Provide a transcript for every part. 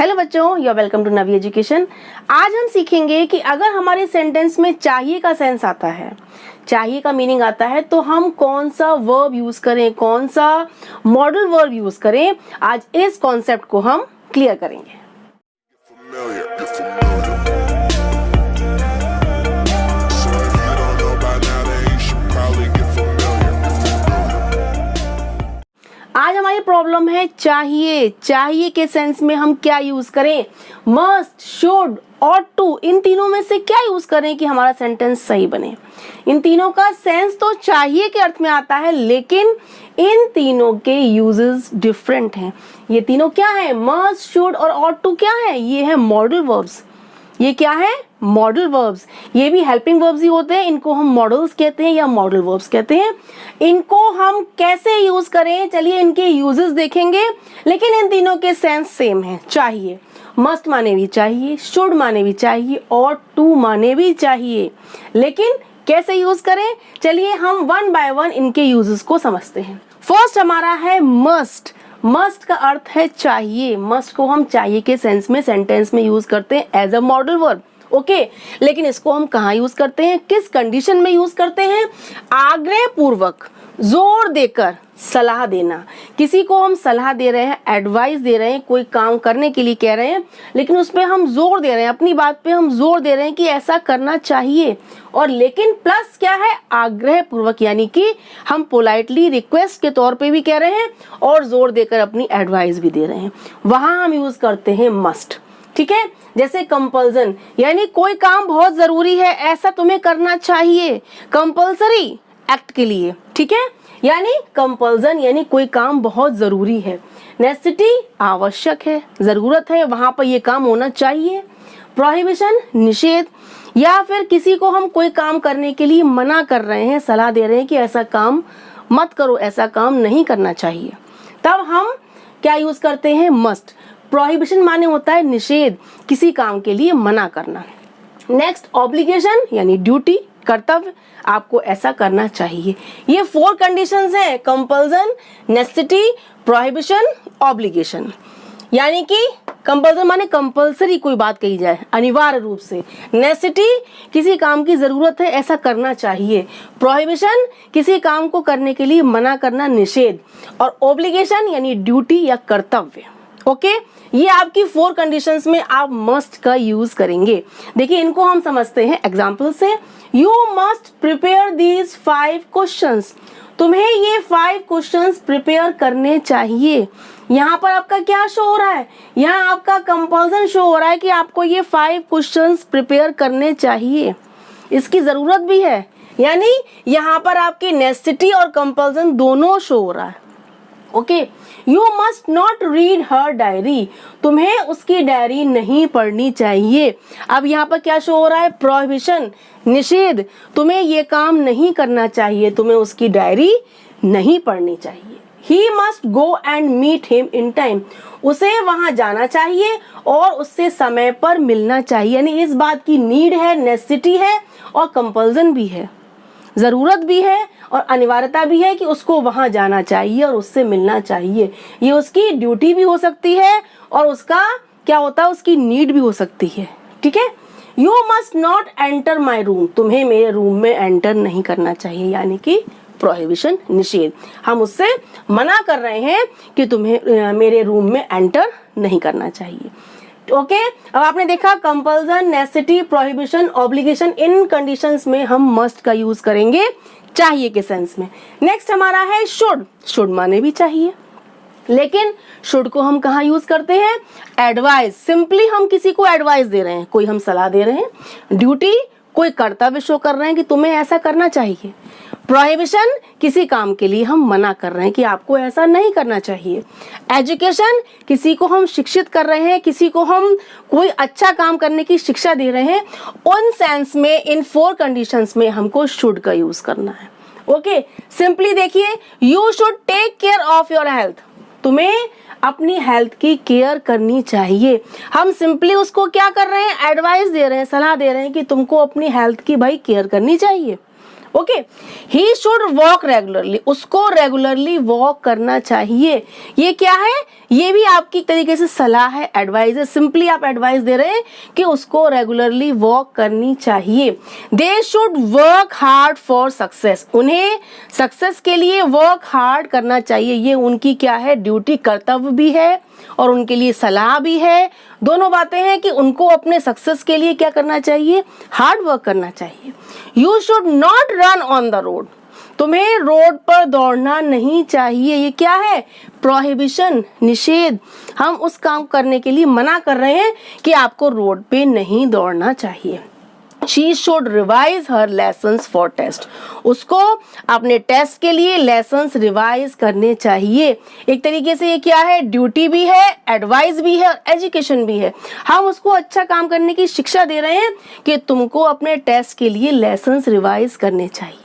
Hello बच्चों, you are welcome to Navi education. आज हम सीखेंगे कि अगर हमारे सेंटेंस में चाहिए का सेंस आता है, चाहिए का मीनिंग आता है, तो हम कौन सा वर्ब यूज करें, कौन सा मॉडल वर्ब यूज करें। आज इस कॉन्सेप्ट को हम क्लियर करेंगे। आज हमारी प्रॉब्लम है चाहिए। चाहिए के सेंस में हम क्या यूज करें, मस्ट, शुड और टू, इन तीनों में से क्या यूज करें कि हमारा सेंटेंस सही बने। इन तीनों का सेंस तो चाहिए के अर्थ में आता है, लेकिन इन तीनों के यूजेस डिफरेंट हैं। ये तीनों क्या है, मस्ट, शुड और ऑट टू क्या है, ये है मॉडल वर्ब्स। ये क्या है, मॉडल वर्ब्स। ये भी हेल्पिंग वर्ब्स ही होते हैं, इनको हम मॉडल्स कहते हैं या मॉडल वर्ब्स कहते हैं। इनको हम कैसे यूज करें, चलिए इनके यूजेस देखेंगे। लेकिन इन तीनों के सेंस सेम है। चाहिए, मस्ट माने भी चाहिए, शुड माने भी चाहिए और टू माने भी चाहिए। लेकिन कैसे यूज करें, चलिए हम वन बाय वन इनके यूजेस को समझते हैं। फर्स्ट हमारा है मस्ट। मस्ट का अर्थ है चाहिए। मस्ट को हम चाहिए के सेंस में सेंटेंस में यूज करते हैं as a modal verb, okay. लेकिन इसको हम कहाँ यूज करते हैं, किस कंडीशन में यूज करते हैं, आग्रह पूर्वक, जोर देकर सलाह देना। किसी को हम सलाह दे रहे हैं, एडवाइस दे रहे हैं, कोई काम करने के लिए कह रहे हैं, लेकिन उस पर हम जोर दे रहे हैं, अपनी बात पे हम जोर दे रहे हैं कि ऐसा करना चाहिए। और लेकिन प्लस क्या है, आग्रह पूर्वक, यानी कि हम पोलाइटली रिक्वेस्ट के तौर पे भी कह रहे हैं और जोर देकर अपनी एडवाइस भी दे रहे हैं। वहां हम यूज करते हैं मस्ट, ठीक है। जैसे कंपल्सन, यानी कोई काम बहुत जरूरी है, ऐसा तुम्हें करना चाहिए, कंपल्सरी एक्ट के लिए, ठीक है। यानी कंपल्सन यानी कोई काम बहुत जरूरी है। नेसेसिटी आवश्यक है, जरूरत है, वहां पर ये काम होना चाहिए। प्रोहिबिशन निषेध, या फिर किसी को हम कोई काम करने के लिए मना कर रहे हैं, सलाह दे रहे हैं कि ऐसा काम मत करो, ऐसा काम नहीं करना चाहिए, तब हम क्या यूज करते हैं, मस्ट। प्रोहिबिशन माने होता है निषेध, किसी काम के लिए मना करना। नेक्स्ट ऑब्लिगेशन यानी ड्यूटी, कर्तव्य, आपको ऐसा करना चाहिए। ये 4 कंडीशंस हैं, कंपल्सन, नेसेसिटी, प्रोहिबिशन, ऑब्लिगेशन। यानी कि कंपल्सन माने कंपल्सरी कोई बात कही जाए, अनिवार्य रूप से। नेसेसिटी, किसी काम की जरूरत है, ऐसा करना चाहिए। प्रोहिबिशन, किसी काम को करने के लिए मना करना, निषेध। और ऑब्लिगेशन यानी ड्यूटी या कर्तव्य, ओके। ये आपकी 4 कंडीशंस में आप मस्ट का यूज करेंगे। देखिए इनको हम समझते हैं एग्जाम्पल से। You must prepare these 5 questions. तुम्हें ये 5 क्वेश्चंस प्रिपेयर करने चाहिए। यहाँ पर आपका क्या शो हो रहा है, यहाँ आपका कंपल्सन शो हो रहा है कि आपको ये 5 क्वेश्चंस प्रिपेयर करने चाहिए, इसकी जरूरत भी है। यानी यहाँ पर आपकी नेसेसिटी और कंपल्सन दोनों शो हो रहा है, okay. You must not read her diary. तुम्हें उसकी डायरी नहीं पढ़नी चाहिए। अब यहाँ पर क्या शो हो रहा है, प्रोहिबिशन, निषेध, तुम्हें ये काम नहीं करना चाहिए, तुम्हें उसकी डायरी नहीं पढ़नी चाहिए। He must go and meet him in time. उसे वहां जाना चाहिए और उससे समय पर मिलना चाहिए। यानी इस बात की नीड है, नेसेसिटी है और कंपल्सन भी है, जरूरत भी है और अनिवार्यता भी है कि उसको वहां जाना चाहिए और उससे मिलना चाहिए। ये उसकी ड्यूटी भी हो सकती है और उसका क्या होता है, उसकी नीड भी हो सकती है, ठीक है। You must not enter my room. तुम्हें मेरे रूम में एंटर नहीं करना चाहिए, यानी कि प्रोहिबिशन, निषेध। हम उससे मना कर रहे हैं कि तुम्हें मेरे रूम में एंटर नहीं करना चाहिए, ओके। अब आपने देखा कंपल्सन, नेसेसिटी, प्रोहिबिशन, ऑब्लिगेशन, इन कंडीशंस में हम मस्ट का यूज करेंगे चाहिए के सेंस में। नेक्स्ट हमारा है शुड। शुड माने भी चाहिए, लेकिन शुड को हम कहाँ यूज करते हैं, एडवाइस। सिंपली हम किसी को एडवाइस दे रहे हैं, कोई हम सलाह दे रहे हैं। ड्यूटी, कोई कर्तव्य शो कर रहे हैं कि तुम्हें ऐसा करना चाहिए। प्रोहिबिशन, किसी काम के लिए हम मना कर रहे हैं कि आपको ऐसा नहीं करना चाहिए। एजुकेशन, किसी को हम शिक्षित कर रहे हैं, किसी को हम कोई अच्छा काम करने की शिक्षा दे रहे हैं। उन सेंस में, इन 4 कंडीशंस में हमको शुड का यूज करना है, ओके। सिंपली देखिए, you should take care of your health. तुम्हें अपनी हेल्थ की केयर करनी चाहिए। हम सिंपली उसको क्या कर रहे हैं, एडवाइस दे रहे हैं, सलाह दे रहे हैं कि तुमको अपनी हेल्थ की भाई केयर करनी चाहिए, okay, he should walk regularly, उसको रेगुलरली वॉक करना चाहिए। ये क्या है? ये भी आपकी तरीके से सलाह है, एडवाइस है। सिंपली आप एडवाइस दे रहे हैं कि उसको रेगुलरली वॉक करनी चाहिए। They should work hard for success, उन्हें सक्सेस के लिए वर्क हार्ड करना चाहिए। ये उनकी क्या है? ड्यूटी, कर्तव्य भी है और उनके लिए सलाह भी है। दोनों बातें हैं कि उनको अपने सक्सेस के लिए क्या करना चाहिए? हार्ड वर्क करना चाहिए। You should not run on the road, तुम्हें रोड पर दौड़ना नहीं चाहिए। ये क्या है? प्रोहिबिशन, निषेध। हम उस काम करने के लिए मना कर रहे हैं कि आपको रोड पे नहीं दौड़ना चाहिए। She should revise her lessons for test, उसको अपने टेस्ट के लिए लेसन्स रिवाइज करने चाहिए। एक तरीके से ये क्या है? ड्यूटी भी है, एडवाइस भी है और एजुकेशन भी है। हम उसको अच्छा काम करने की शिक्षा दे रहे हैं कि तुमको अपने टेस्ट के लिए लेसन्स रिवाइज करने चाहिए।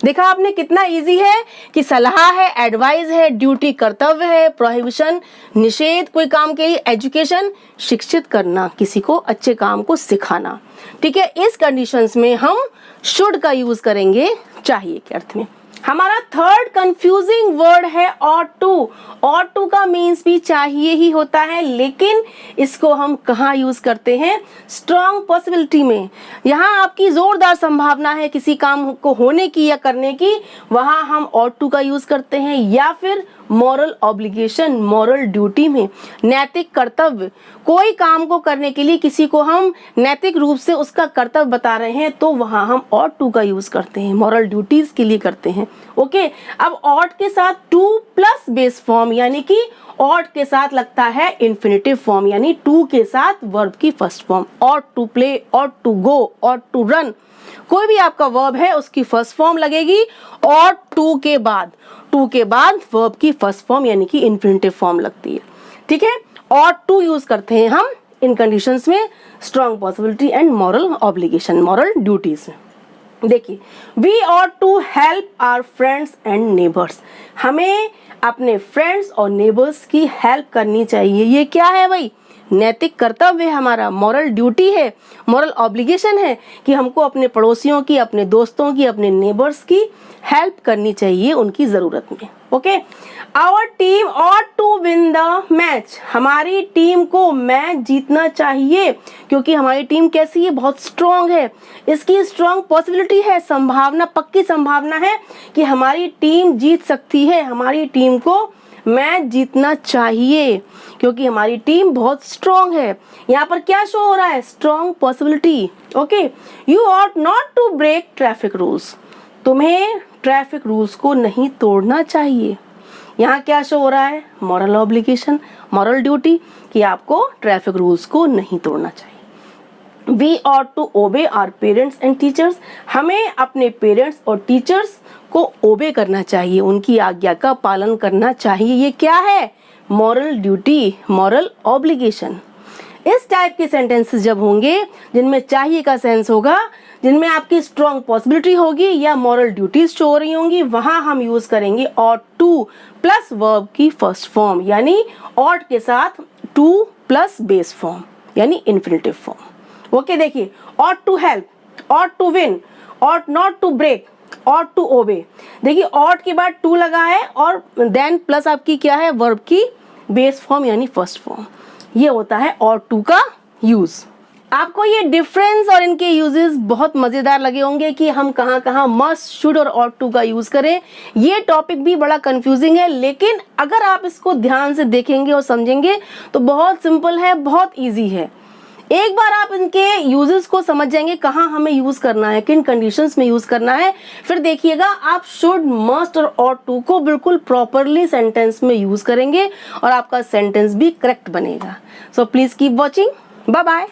देखा आपने कितना इजी है कि सलाह है, एडवाइस है, ड्यूटी कर्तव्य है, प्रोहिबिशन निषेध कोई काम के लिए, एजुकेशन शिक्षित करना, किसी को अच्छे काम को सिखाना। ठीक है, इस कंडीशंस में हम शुड का यूज करेंगे चाहिए के अर्थ में। हमारा थर्ड कंफ्यूजिंग वर्ड है ought to। ought to का मीन्स भी चाहिए ही होता है, लेकिन इसको हम कहाँ यूज करते हैं? स्ट्रॉन्ग पॉसिबिलिटी में। यहाँ आपकी जोरदार संभावना है किसी काम को होने की या करने की, वहां हम ought to का यूज करते हैं। या फिर मॉरल ऑब्लिगेशन, मॉरल ड्यूटी में, नैतिक कर्तव्य, कोई काम को करने के लिए किसी को हम नैतिक रूप से उसका कर्तव्य बता रहे हैं तो वहां हम ought to का यूज करते हैं, मॉरल ड्यूटीज के लिए करते हैं। ओके, अब ought के साथ टू प्लस बेस फॉर्म, यानी कि ought के साथ लगता है इन्फिनिटिव फॉर्म, यानी टू के साथ वर्ब की first form. ought to play, ought to go, ought to run, कोई भी आपका वर्ब है उसकी फर्स्ट फॉर्म लगेगी ought to के बाद, टू के बाद वर्ब की फर्स्ट फॉर्म यानी कि इन्फिनिटिव फॉर्म लगती है। ठीक है, ought to यूज करते हैं हम इन कंडीशंस में, strong possibility and moral obligation, moral duties में। देखिए, we ought to help our friends and neighbors, हमें अपने फ्रेंड्स और नेबर्स की हेल्प करनी चाहिए। ये क्या है भाई? नैतिक कर्तव्य है हमारा, मॉरल ड्यूटी है, मॉरल ऑब्लिगेशन है कि हमको अपने पड़ोसियों की, अपने दोस्तों की, अपने नेबर्स की हेल्प करनी चाहिए उनकी जरूरत में। Okay, our team ought to win the match, हमारी टीम को मैच जीतना चाहिए क्योंकि हमारी टीम कैसी है? बहुत स्ट्रॉन्ग है, इसकी स्ट्रॉन्ग पॉसिबिलिटी है, संभावना, पक्की संभावना है कि हमारी टीम जीत सकती है। हमारी टीम को मैच जीतना चाहिए क्योंकि हमारी टीम बहुत स्ट्रॉन्ग है। यहाँ पर क्या शो हो रहा है? Strong possibility. Okay, you ought not to break traffic rules, तुम्हें ट्रैफिक रूल्स को नहीं तोड़ना चाहिए। यहाँ क्या शो हो रहा है? मॉरल ऑब्लिगेशन, मॉरल ड्यूटी कि आपको ट्रैफिक रूल्स को नहीं तोड़ना चाहिए। We ought to obey our parents and teachers, हमें अपने पेरेंट्स और टीचर्स को ओबे करना चाहिए, उनकी आज्ञा का पालन करना चाहिए। ये क्या है? Moral duty, moral obligation. इस टाइप के सेंटेंसेस जब होंगे जिनमें चाहिए का सेंस होगा, जिनमें आपकी स्ट्रॉन्ग पॉसिबिलिटी होगी या मॉरल ड्यूटीज शो हो रही होंगी, वहां हम यूज करेंगे ought to प्लस वर्ब की फर्स्ट फॉर्म, यानी ought के साथ टू प्लस बेस फॉर्म यानी इन्फिनिटिव फॉर्म। ओके, देखिए, ought to help, ought to win, ought not to break, ought to obey। देखिए, ought के बाद टू लगा है और देन प्लस आपकी क्या है? वर्ब की बेस फॉर्म यानी फर्स्ट फॉर्म। ये होता है ought to का यूज। आपको ये डिफरेंस और इनके यूजेस बहुत मजेदार लगे होंगे कि हम कहाँ कहाँ मस्ट, शुड और ought to का यूज करें। ये टॉपिक भी बड़ा कंफ्यूजिंग है, लेकिन अगर आप इसको ध्यान से देखेंगे और समझेंगे तो बहुत सिंपल है, बहुत इजी है। एक बार आप इनके यूजेस को समझ जाएंगे, कहाँ हमें यूज करना है, किन कंडीशंस में यूज करना है, फिर देखिएगा आप शुड, मस्ट और ought to को बिल्कुल प्रॉपरली सेंटेंस में यूज करेंगे और आपका सेंटेंस भी करेक्ट बनेगा। So please keep watching, bye bye.